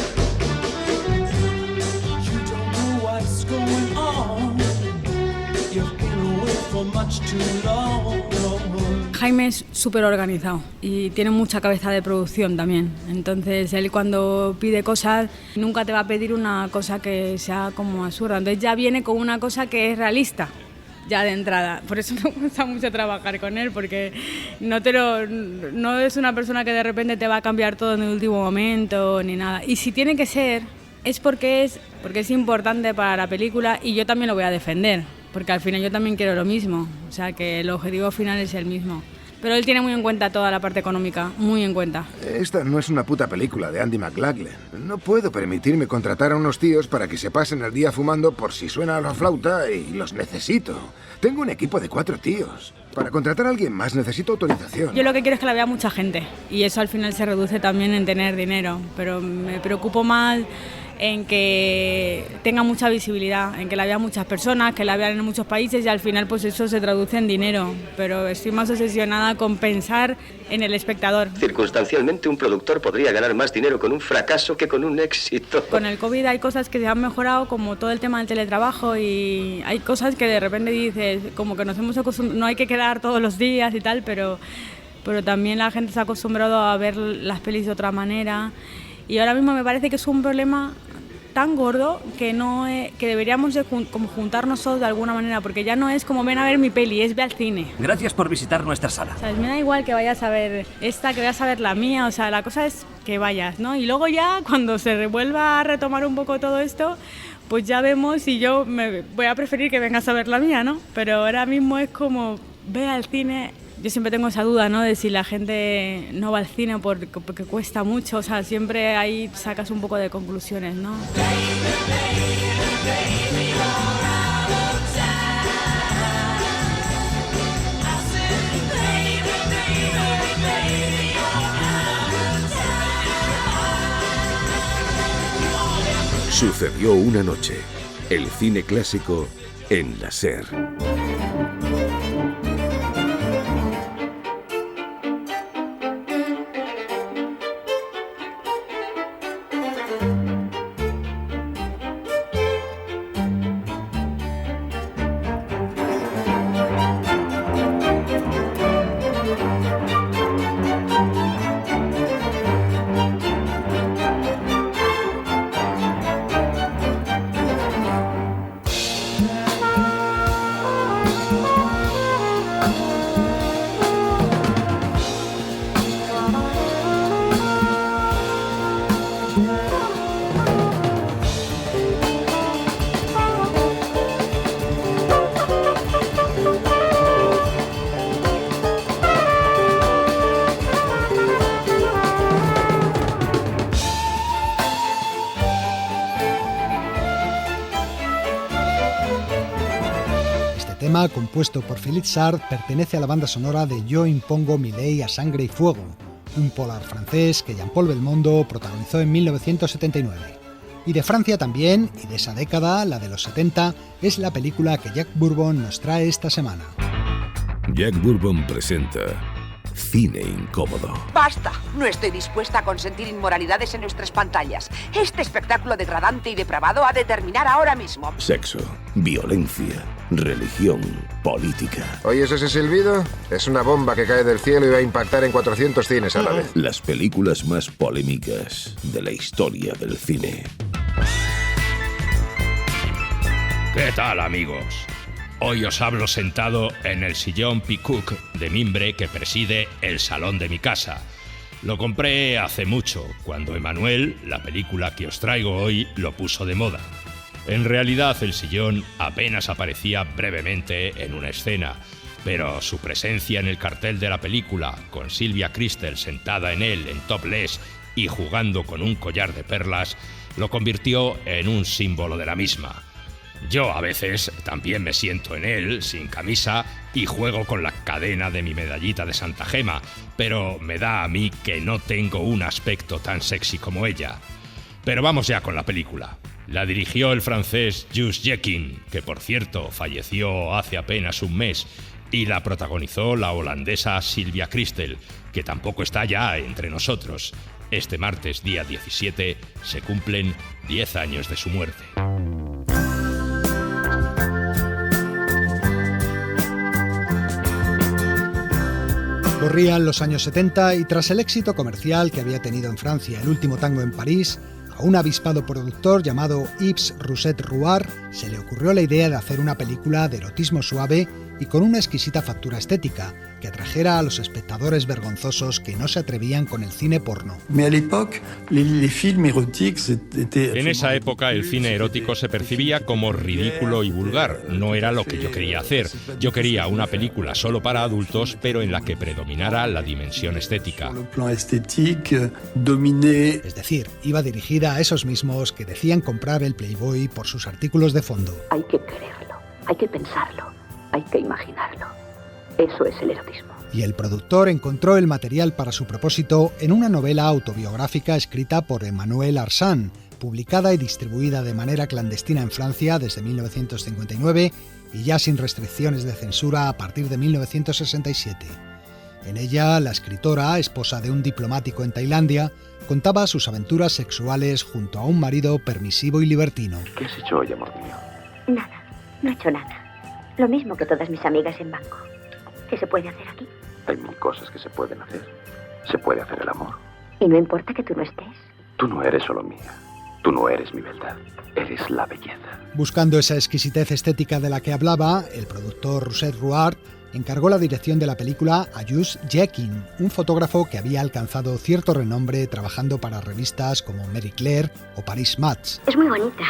Jaime es súper organizado y tiene mucha cabeza de producción también, entonces él cuando pide cosas nunca te va a pedir una cosa que sea como absurda, entonces ya viene con una cosa que es realista ya de entrada, por eso me gusta mucho trabajar con él porque no es una persona que de repente te va a cambiar todo en el último momento ni nada, y si tiene que ser es porque es importante para la película y yo también lo voy a defender. Porque al final yo también quiero lo mismo, o sea que el objetivo final es el mismo. Pero él tiene muy en cuenta toda la parte económica, muy en cuenta. Esta no es una puta película de Andy McLachlan. No puedo permitirme contratar a unos tíos para que se pasen el día fumando por si suena la flauta y los necesito. Tengo un equipo de 4 tíos. Para contratar a alguien más necesito autorización. Yo lo que quiero es que la vea mucha gente y eso al final se reduce también en tener dinero, pero me preocupo más en que tenga mucha visibilidad, en que la vean muchas personas, que la vean en muchos países y al final pues eso se traduce en dinero, pero estoy más obsesionada con pensar en el espectador. Circunstancialmente un productor podría ganar más dinero con un fracaso que con un éxito. Con el COVID hay cosas que se han mejorado, como todo el tema del teletrabajo, y hay cosas que de repente dices, como que nos hemos acostumbrado, no hay que quedar todos los días y tal, pero también la gente se ha acostumbrado a ver las pelis de otra manera. Y ahora mismo me parece que es un problema tan gordo que que deberíamos como juntarnos todos de alguna manera, porque ya no es como ven a ver mi peli, es ve al cine. Gracias por visitar nuestra sala. O sea, me da igual que vayas a ver esta, que vayas a ver la mía, o sea, la cosa es que vayas, ¿no? Y luego ya cuando se vuelva a retomar un poco todo esto, pues ya vemos y yo me voy a preferir que vengas a ver la mía, ¿no? Pero ahora mismo es como ve al cine. Yo siempre tengo esa duda, ¿no?, de si la gente no va al cine porque cuesta mucho, o sea, siempre ahí sacas un poco de conclusiones, ¿no? Sucedió una noche. El cine clásico en la SER. Compuesto por Philippe Sard, pertenece a la banda sonora de Yo impongo mi ley a sangre y fuego, un polar francés que Jean-Paul Belmondo protagonizó en 1979. Y de Francia también, y de esa década, la de los 70, es la película que Jack Bourbon nos trae esta semana. Jack Bourbon presenta Cine Incómodo. ¡Basta! No estoy dispuesta a consentir inmoralidades en nuestras pantallas. Este espectáculo degradante y depravado ha de terminar ahora mismo. Sexo, violencia, religión, política. ¿Oyes ese silbido? Es una bomba que cae del cielo y va a impactar en 400 cines a la vez. Las películas más polémicas de la historia del cine. ¿Qué tal, amigos? Hoy os hablo sentado en el sillón Picook de mimbre que preside el salón de mi casa. Lo compré hace mucho, cuando Emmanuel, la película que os traigo hoy, lo puso de moda. En realidad el sillón apenas aparecía brevemente en una escena, pero su presencia en el cartel de la película, con Sylvia Kristel sentada en él en topless y jugando con un collar de perlas, lo convirtió en un símbolo de la misma. Yo a veces también me siento en él, sin camisa, y juego con la cadena de mi medallita de Santa Gema, pero me da a mí que no tengo un aspecto tan sexy como ella. Pero vamos ya con la película. La dirigió el francés Just Jekin, que por cierto falleció hace apenas un mes, y la protagonizó la holandesa Sylvia Kristel, que tampoco está ya entre nosotros. Este martes, día 17, se cumplen 10 años de su muerte. Corrían los años 70 y tras el éxito comercial que había tenido en Francia El último tango en París, a un avispado productor llamado Yves Rousset-Rouart se le ocurrió la idea de hacer una película de erotismo suave y con una exquisita factura estética que atrajera a los espectadores vergonzosos que no se atrevían con el cine porno. En esa época el cine erótico se percibía como ridículo y vulgar. No era lo que yo quería hacer. Yo quería una película solo para adultos, pero en la que predominara la dimensión estética. Es decir, iba dirigida a esos mismos que decían comprar el Playboy por sus artículos de fondo. Hay que quererlo, hay que pensarlo, hay que imaginarlo. Eso es el erotismo. Y el productor encontró el material para su propósito en una novela autobiográfica escrita por Emmanuel Arsan, publicada y distribuida de manera clandestina en Francia desde 1959 y ya sin restricciones de censura a partir de 1967. En ella, la escritora, esposa de un diplomático en Tailandia, contaba sus aventuras sexuales junto a un marido permisivo y libertino. ¿Qué has hecho hoy, amor mío? Nada, no he hecho nada. Lo mismo que todas mis amigas en banco. ¿Qué se puede hacer aquí? Hay mil cosas que se pueden hacer. Se puede hacer el amor. ¿Y no importa que tú no estés? Tú no eres solo mía. Tú no eres mi verdad. Eres la belleza. Buscando esa exquisitez estética de la que hablaba, el productor Rousset-Rouart encargó la dirección de la película a Just Jekin, un fotógrafo que había alcanzado cierto renombre trabajando para revistas como Marie Claire o Paris Match. Es muy bonita.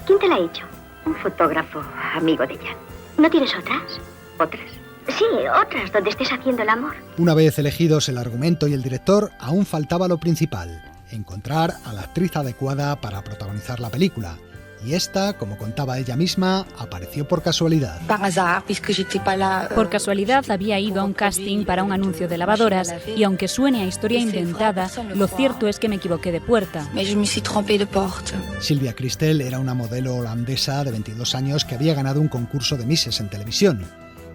¿Quién te la ha hecho? Un fotógrafo amigo de Jan. ¿No tienes otras? ¿Otras? Sí, otras donde estés haciendo el amor. Una vez elegidos el argumento y el director, aún faltaba lo principal: encontrar a la actriz adecuada para protagonizar la película. Y esta, como contaba ella misma, apareció por casualidad. Por casualidad había ido a un casting para un anuncio de lavadoras y aunque suene a historia inventada, lo cierto es que me equivoqué de puerta. Sylvia Kristel era una modelo holandesa de 22 años que había ganado un concurso de Misses en televisión.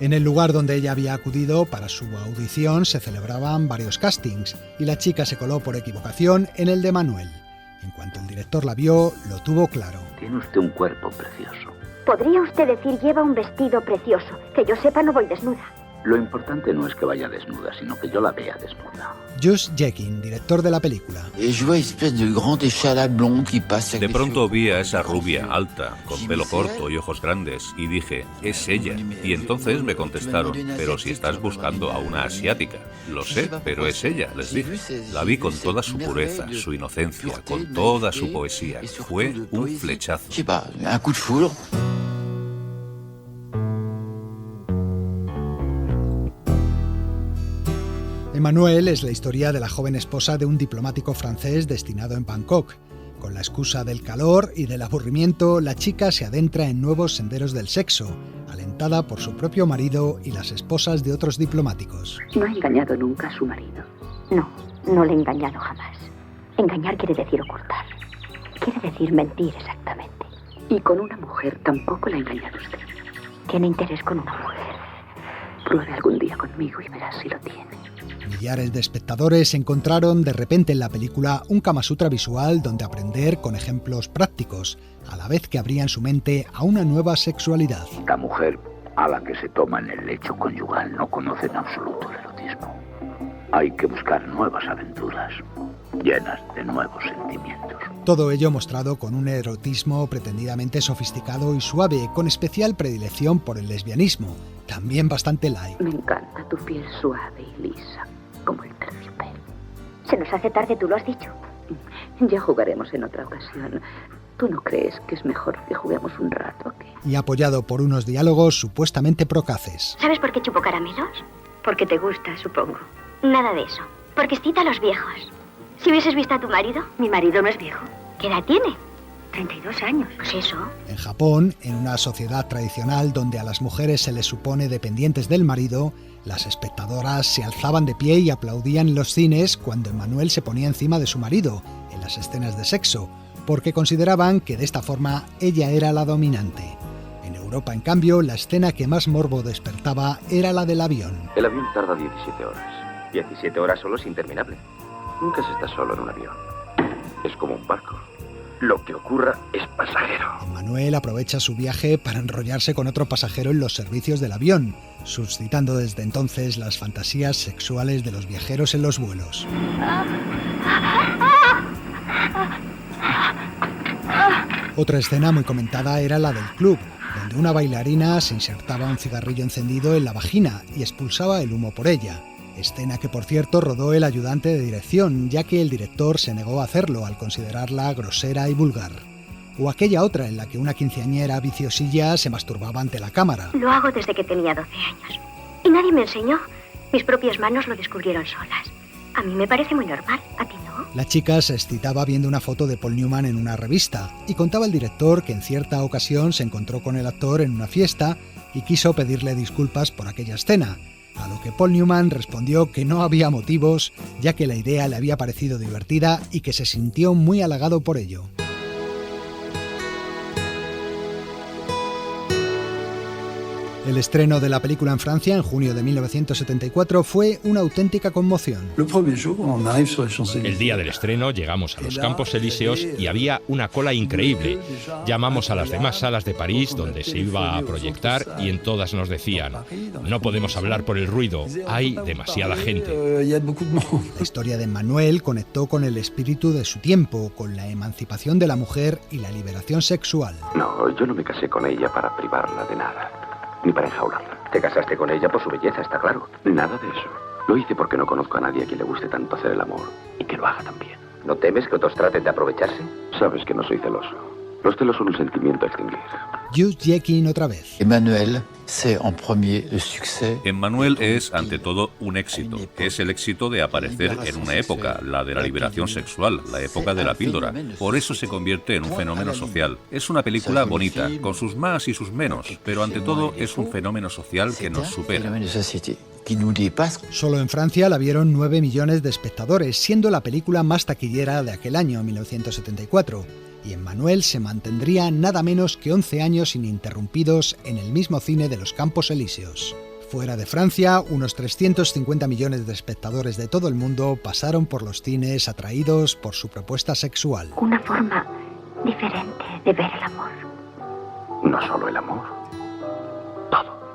En el lugar donde ella había acudido para su audición se celebraban varios castings y la chica se coló por equivocación en el de Manuel. En cuanto el director la vio, lo tuvo claro. Tiene usted un cuerpo precioso. Podría usted decir lleva un vestido precioso. Que yo sepa no voy desnuda. Lo importante no es que vaya desnuda, sino que yo la vea desnuda. Just Jekin, director de la película. De pronto vi a esa rubia alta, con pelo corto y ojos grandes, y dije, es ella. Y entonces me contestaron, pero si estás buscando a una asiática. Lo sé, pero es ella, les dije. La vi con toda su pureza, su inocencia, con toda su poesía. Fue un flechazo. Emmanuel es la historia de la joven esposa de un diplomático francés destinado en Bangkok. Con la excusa del calor y del aburrimiento, la chica se adentra en nuevos senderos del sexo, alentada por su propio marido y las esposas de otros diplomáticos. No ha engañado nunca a su marido. No, no le he engañado jamás. Engañar quiere decir ocultar. Quiere decir mentir, exactamente. Y con una mujer tampoco la ha engañado usted. Tiene interés con una mujer. Pruebe algún día conmigo y verás si lo tiene. Millares de espectadores encontraron de repente en la película un Kama Sutra visual donde aprender con ejemplos prácticos, a la vez que abrían su mente a una nueva sexualidad. La mujer a la que se toma en el lecho conyugal no conoce en absoluto el erotismo. Hay que buscar nuevas aventuras, llenas de nuevos sentimientos. Todo ello mostrado con un erotismo pretendidamente sofisticado y suave, con especial predilección por el lesbianismo, también bastante light. Me encanta tu piel suave y lisa, como el terciopelo. Se nos hace tarde, tú lo has dicho. Ya jugaremos en otra ocasión. ¿Tú no crees que es mejor que juguemos un rato aquí? Y apoyado por unos diálogos supuestamente procaces. ¿Sabes por qué chupo caramelos? Porque te gusta, supongo. Nada de eso. Porque excita a los viejos. Si hubieses visto a tu marido, mi marido no es viejo. ¿Qué edad tiene? 32 años. Pues eso. En Japón, en una sociedad tradicional donde a las mujeres se les supone dependientes del marido, las espectadoras se alzaban de pie y aplaudían en los cines cuando Emmanuelle se ponía encima de su marido, en las escenas de sexo, porque consideraban que de esta forma ella era la dominante. En Europa, en cambio, la escena que más morbo despertaba era la del avión. El avión tarda 17 horas. 17 horas solo es interminable. Nunca se está solo en un avión. Es como un barco. Lo que ocurra es pasajero. Emmanuelle aprovecha su viaje para enrollarse con otro pasajero en los servicios del avión, suscitando desde entonces las fantasías sexuales de los viajeros en los vuelos. Otra escena muy comentada era la del club, donde una bailarina se insertaba un cigarrillo encendido en la vagina y expulsaba el humo por ella. Escena que, por cierto, rodó el ayudante de dirección, ya que el director se negó a hacerlo al considerarla grosera y vulgar. O aquella otra en la que una quinceañera viciosilla se masturbaba ante la cámara. Lo hago desde que tenía 12 años. Y nadie me enseñó. Mis propias manos lo descubrieron solas. A mí me parece muy normal, ¿a ti no? La chica se excitaba viendo una foto de Paul Newman en una revista y contaba el director que en cierta ocasión se encontró con el actor en una fiesta y quiso pedirle disculpas por aquella escena, a lo que Paul Newman respondió que no había motivos, ya que la idea le había parecido divertida y que se sintió muy halagado por ello. El estreno de la película en Francia en junio de 1974 fue una auténtica conmoción. El día del estreno llegamos a los Campos Elíseos y había una cola increíble. Llamamos a las demás salas de París donde se iba a proyectar y en todas nos decían: no podemos hablar por el ruido, hay demasiada gente. La historia de Emmanuelle conectó con el espíritu de su tiempo, con la emancipación de la mujer y la liberación sexual. No, yo no me casé con ella para privarla de nada, ni para enjaularla. Te casaste con ella por su belleza, está claro. Nada de eso. Lo hice porque no conozco a nadie a quien le guste tanto hacer el amor y que lo haga también. ¿No temes que otros traten de aprovecharse? Sabes que no soy celoso. Los celos son un sentimiento a extinguir. Hugh Jackman otra vez. Emmanuelle, c'est en premier le succès. Emmanuelle es, ante todo, un éxito. Es el éxito de aparecer en una época, la de la liberación sexual, la época de la píldora. Por eso se convierte en un fenómeno social. Es una película bonita, con sus más y sus menos, pero ante todo es un fenómeno social que nos supera. Solo en Francia la vieron 9 millones de espectadores, siendo la película más taquillera de aquel año, 1974. Y Emmanuelle se mantendría nada menos que 11 años ininterrumpidos en el mismo cine de los Campos Elíseos. Fuera de Francia, unos 350 millones de espectadores de todo el mundo pasaron por los cines atraídos por su propuesta sexual. Una forma diferente de ver el amor. No solo el amor.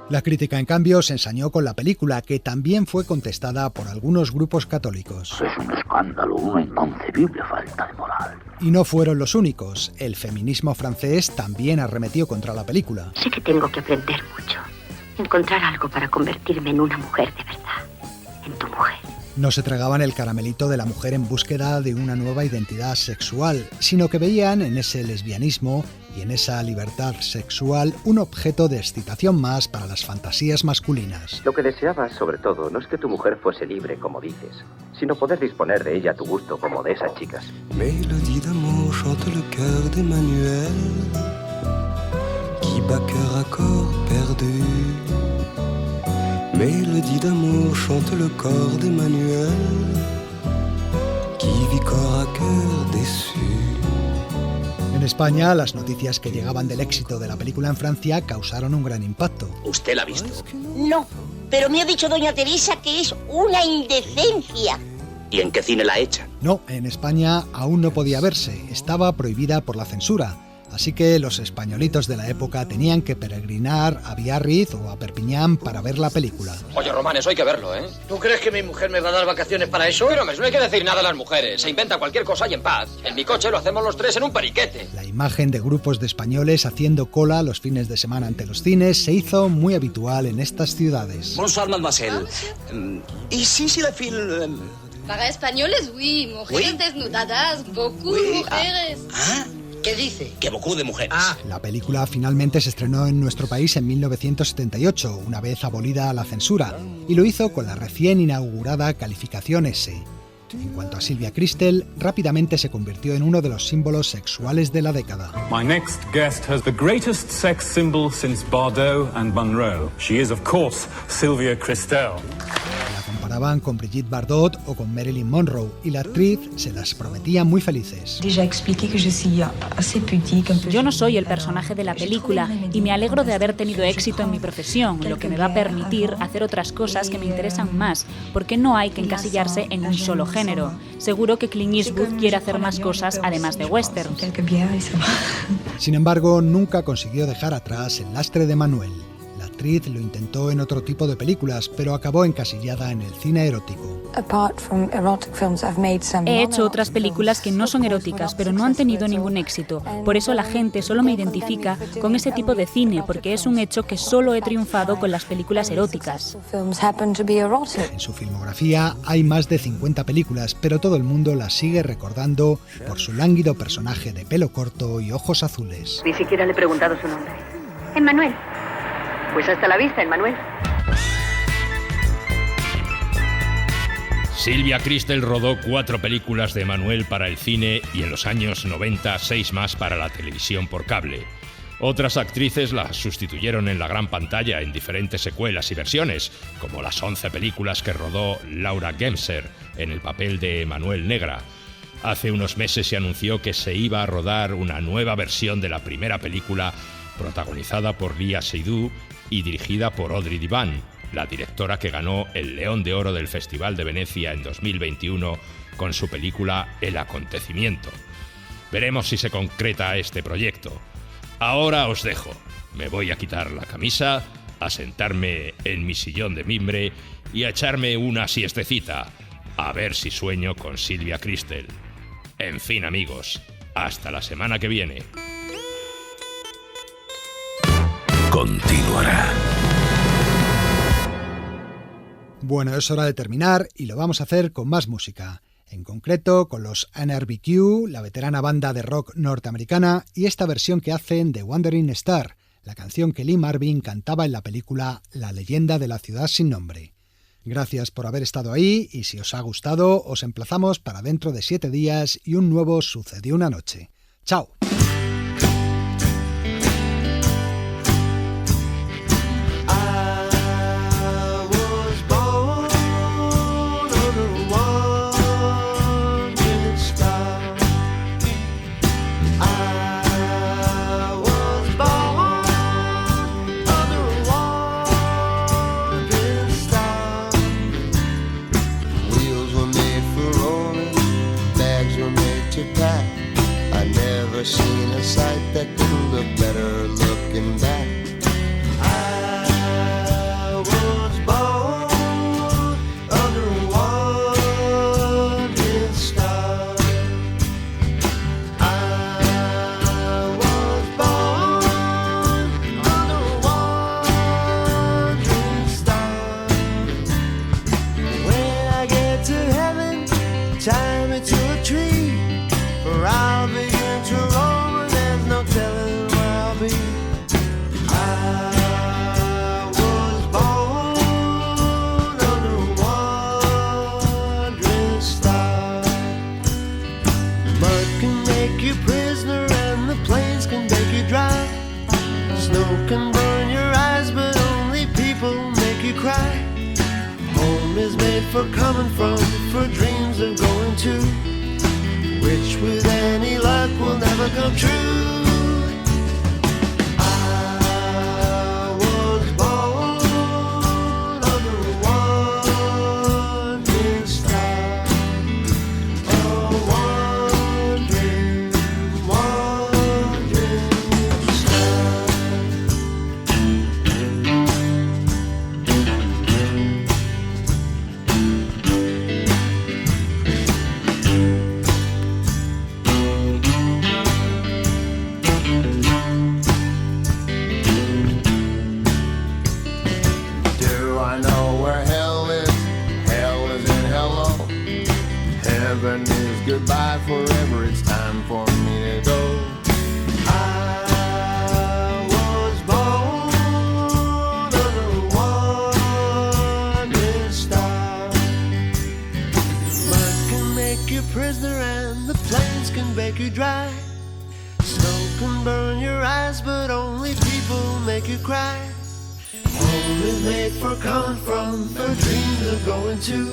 La crítica, en cambio, se ensañó con la película, que también fue contestada por algunos grupos católicos. Es un escándalo, una inconcebible falta de moral. Y no fueron los únicos. El feminismo francés también arremetió contra la película. Sé que tengo que aprender mucho. Encontrar algo para convertirme en una mujer de verdad. En tu mujer. No se tragaban el caramelito de la mujer en búsqueda de una nueva identidad sexual, sino que veían en ese lesbianismo y en esa libertad sexual un objeto de excitación más para las fantasías masculinas. Lo que deseabas, sobre todo, no es que tu mujer fuese libre, como dices, sino poder disponer de ella a tu gusto, como de esas chicas. Mélodie d'amour chante le cœur d'Emmanuelle, qui bat cœur à corps perdu. Mélodie d'amour chante le corps d'Emmanuelle, qui vit corps à cœur déçu. España, las noticias que llegaban del éxito de la película en Francia causaron un gran impacto. ¿Usted la ha visto? No, pero me ha dicho doña Teresa que es una indecencia. ¿Y en qué cine la echan? No, en España aún no podía verse, estaba prohibida por la censura. Así que los españolitos de la época tenían que peregrinar a Biarritz o a Perpiñán para ver la película. Oye, Román, eso hay que verlo, ¿eh? ¿Tú crees que mi mujer me va a dar vacaciones para eso? Pero, hombre, no hay que decir nada a las mujeres. Se inventa cualquier cosa y en paz. En mi coche lo hacemos los tres en un periquete. La imagen de grupos de españoles haciendo cola los fines de semana ante los cines se hizo muy habitual en estas ciudades. Bonsoir, mademoiselle. Ici, c'est le film... Para españoles, oui. Mujeres desnudadas, beaucoup mujeres. ¿Qué dice? Que beaucoup de mujeres. La película finalmente se estrenó en nuestro país en 1978, una vez abolida la censura, y lo hizo con la recién inaugurada calificación S. En cuanto a Sylvia Kristel, rápidamente se convirtió en uno de los símbolos sexuales de la década. My next guest has the greatest sex symbol since Bardot and Monroe. She is, of course, Sylvia Kristel. La comparaban con Brigitte Bardot o con Marilyn Monroe, y la actriz se las prometía muy felices. Yo no soy el personaje de la película y me alegro de haber tenido éxito en mi profesión, lo que me va a permitir hacer otras cosas que me interesan más, porque no hay que encasillarse en un solo género. Seguro que Clint Eastwood quiere hacer más cosas además de western. Sin embargo, nunca consiguió dejar atrás el lastre de Manuel. La actriz lo intentó en otro tipo de películas, pero acabó encasillada en el cine erótico. He hecho otras películas que no son eróticas, pero no han tenido ningún éxito. Por eso la gente solo me identifica con ese tipo de cine, porque es un hecho que solo he triunfado con las películas eróticas. En su filmografía hay más de 50 películas, pero todo el mundo la sigue recordando por su lánguido personaje de pelo corto y ojos azules. Ni siquiera le he preguntado su nombre. Emmanuel. Pues hasta la vista, Emmanuel. Sylvia Kristel rodó 4 películas de Manuel para el cine y en los años 90 6 más para la televisión por cable. Otras actrices la sustituyeron en la gran pantalla en diferentes secuelas y versiones, como las 11 películas que rodó Laura Gemser en el papel de Manuel Negra. Hace unos meses se anunció que se iba a rodar una nueva versión de la primera película, protagonizada por Léa Seydoux y dirigida por Audrey Divan, la directora que ganó el León de Oro del Festival de Venecia en 2021 con su película El Acontecimiento. Veremos si se concreta este proyecto. Ahora os dejo. Me voy a quitar la camisa, a sentarme en mi sillón de mimbre y a echarme una siestecita, a ver si sueño con Sylvia Kristel. En fin, amigos, hasta la semana que viene. Continuará. Bueno, es hora de terminar y lo vamos a hacer con más música. En concreto, con los NRBQ, la veterana banda de rock norteamericana, y esta versión que hacen de Wandering Star, la canción que Lee Marvin cantaba en la película La leyenda de la ciudad sin nombre. Gracias por haber estado ahí y si os ha gustado, os emplazamos para dentro de 7 días y un nuevo Sucedió una noche. ¡Chao! Seen a sight that couldn't look better looking back. I was born under a wandering star. I was born under a wandering star. When I get to heaven, tie me to a tree, for I'll be to roam and there's no telling where I'll be. I was born under a wandering star. Mud can make you prisoner and the plains can make you dry. Snow can burn your eyes but only people make you cry. Home is made for coming from, for dreams of going to, which with any luck will never never come true. Heaven is goodbye forever, it's time for me to go. I was born under a wandering star. Mud can make you prisoner and the plains can bake you dry. Snow can burn your eyes, but only people make you cry. Home is made for coming from, for dreams of going to,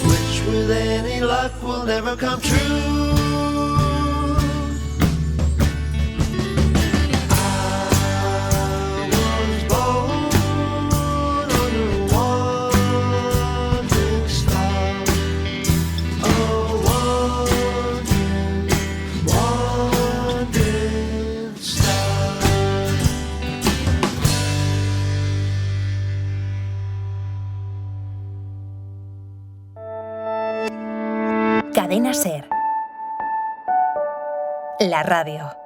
which with any luck will never come true. I was born under a wandering star, a wandering star. Cadena SER. La radio.